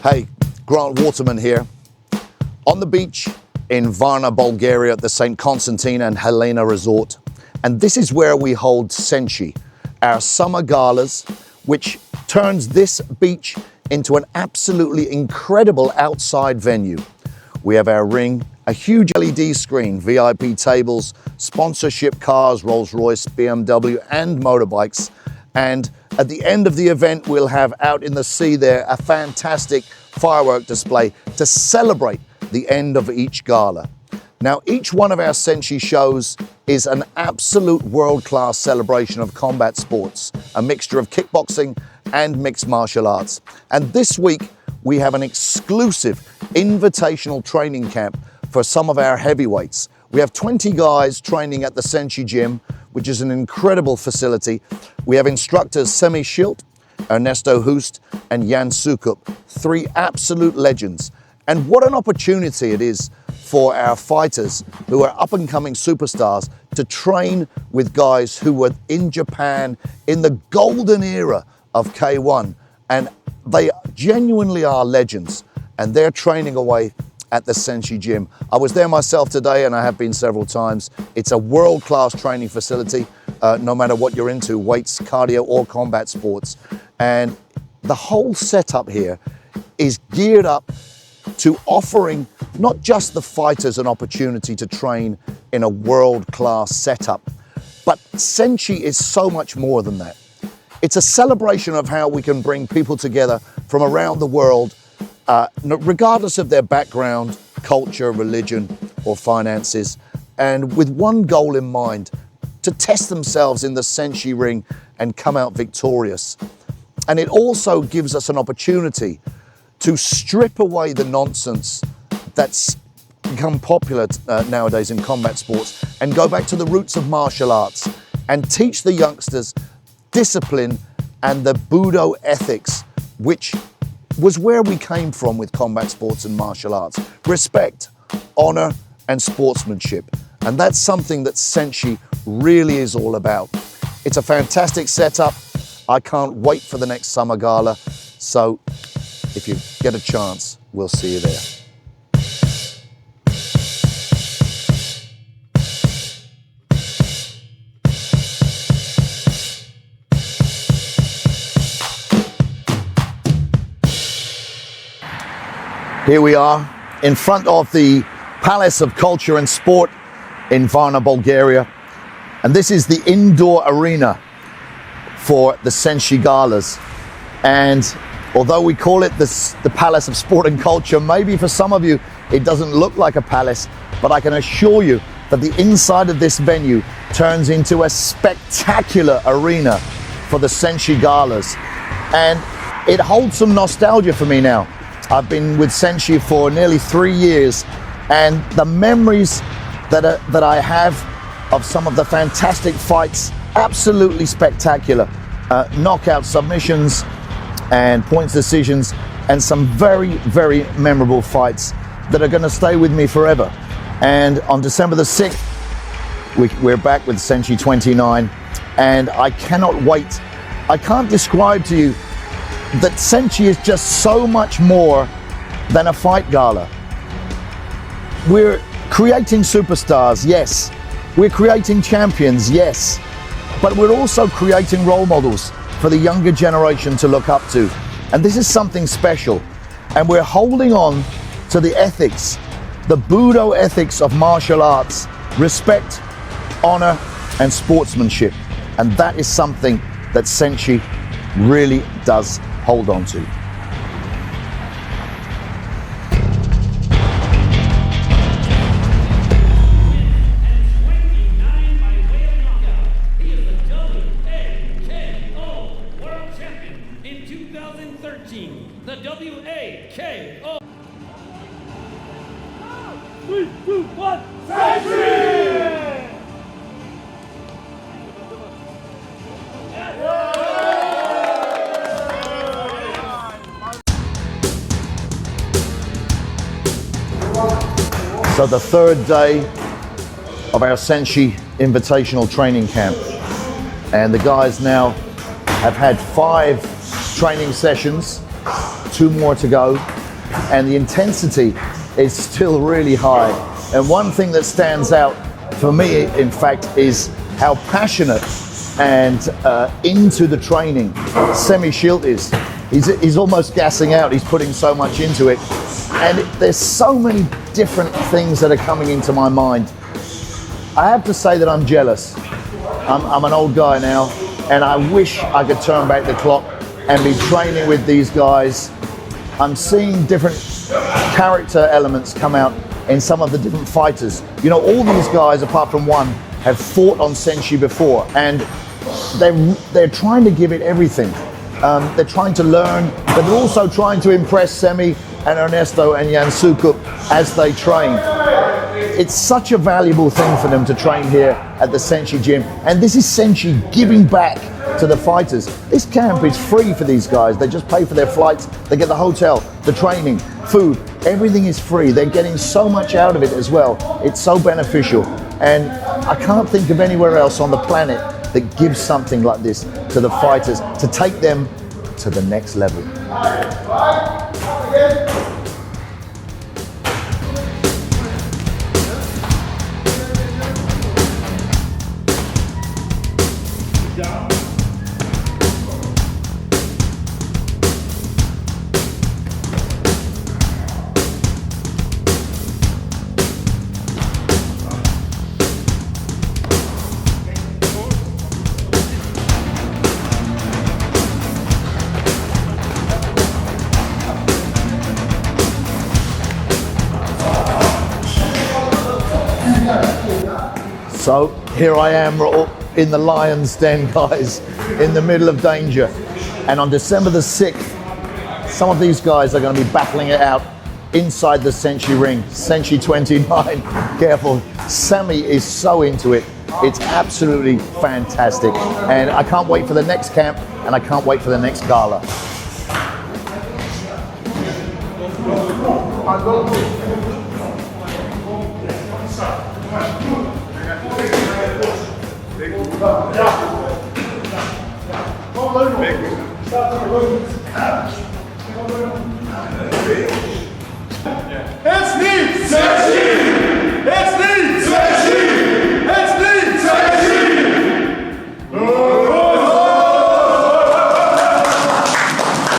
Hey, Grant Waterman here. On the beach in Varna, Bulgaria at the St. Constantine and Helena resort. And this is where we hold SENSHI, our summer galas, which turns this beach into an absolutely incredible outside venue. We have our ring, a huge LED screen, VIP tables, sponsorship cars, Rolls-Royce, BMW and motorbikes. And at the end of the event, we'll have out in the sea there a fantastic firework display to celebrate the end of each gala. Now, each one of our SENSHI shows is an absolute world-class celebration of combat sports, a mixture of kickboxing and mixed martial arts. And this week, we have an exclusive invitational training camp for some of our heavyweights. We have 20 guys training at the SENSHI gym, which is an incredible facility. We have instructors Semi Schilt, Ernesto Hust, and Jan Sukup, three absolute legends. And what an opportunity it is for our fighters who are up-and-coming superstars to train with guys who were in Japan in the golden era of K1. And they genuinely are legends, and they're training away at the SENSHI gym. I was there myself today, and I have been several times. It's a world-class training facility, no matter what you're into, weights, cardio, or combat sports. And the whole setup here is geared up to offering not just the fighters an opportunity to train in a world-class setup, but SENSHI is so much more than that. It's a celebration of how we can bring people together from around the world, regardless of their background, culture, religion, or finances, and with one goal in mind, to test themselves in the SENSHI ring and come out victorious. And it also gives us an opportunity to strip away the nonsense that's become popular nowadays in combat sports and go back to the roots of martial arts and teach the youngsters discipline and the Budo ethics, which was where we came from with combat sports and martial arts. Respect, honor, and sportsmanship. And that's something that SENSHI really is all about. It's a fantastic setup. I can't wait for the next summer gala. So if you get a chance, we'll see you there. Here we are in front of the Palace of Culture and Sport in Varna, Bulgaria. And this is the indoor arena for the SENSHI Galas. And although we call it the Palace of Sport and Culture, maybe for some of you it doesn't look like a palace, but I can assure you that the inside of this venue turns into a spectacular arena for the SENSHI Galas. And it holds some nostalgia for me now. I've been with SENSHI for nearly 3 years, and the memories that I have of some of the fantastic fights, absolutely spectacular. Knockout submissions and points decisions, and some very, very memorable fights that are going to stay with me forever. And on December the 6th, we're back with SENSHI 29, and I cannot wait. I can't describe to you that SENSHI is just so much more than a fight gala. We're creating superstars, yes. We're creating champions, yes. But we're also creating role models for the younger generation to look up to. And this is something special. And we're holding on to the ethics, the Budo ethics of martial arts, respect, honor, and sportsmanship. And that is something that SENSHI really does hold on to. The WAKO. 3, 2, 1, SENSHI! So the third day of our SENSHI Invitational Training Camp. And the guys now have had 5 training sessions 2 more to go, and the intensity is still really high. And one thing that stands out for me, in fact, is how passionate and into the training Semi Schilt is. He's almost gassing out. He's putting so much into it. And there's so many different things that are coming into my mind. I have to say that I'm jealous. I'm an old guy now, and I wish I could turn back the clock and be training with these guys. I'm seeing different character elements come out in some of the different fighters. You know, all these guys, apart from one, have fought on Senshi before, and they're trying to give it everything. They're trying to learn, but they're also trying to impress Semi and Ernesto and Yansuke as they train. It's such a valuable thing for them to train here at the Senshi gym, and this is Senshi giving back to the fighters. This camp is free for these guys. They just pay for their flights, they get the hotel, the training, food, everything is free. They're getting so much out of it as well. It's so beneficial, and I can't think of anywhere else on the planet that gives something like this to the fighters to take them to the next level. So here I am in the lion's den, guys, in the middle of danger. And on December the 6th, some of these guys are going to be battling it out inside the Senshi ring. Senshi 29, careful. Semi is so into it. It's absolutely fantastic. And I can't wait for the next camp, and I can't wait for the next gala. Ja.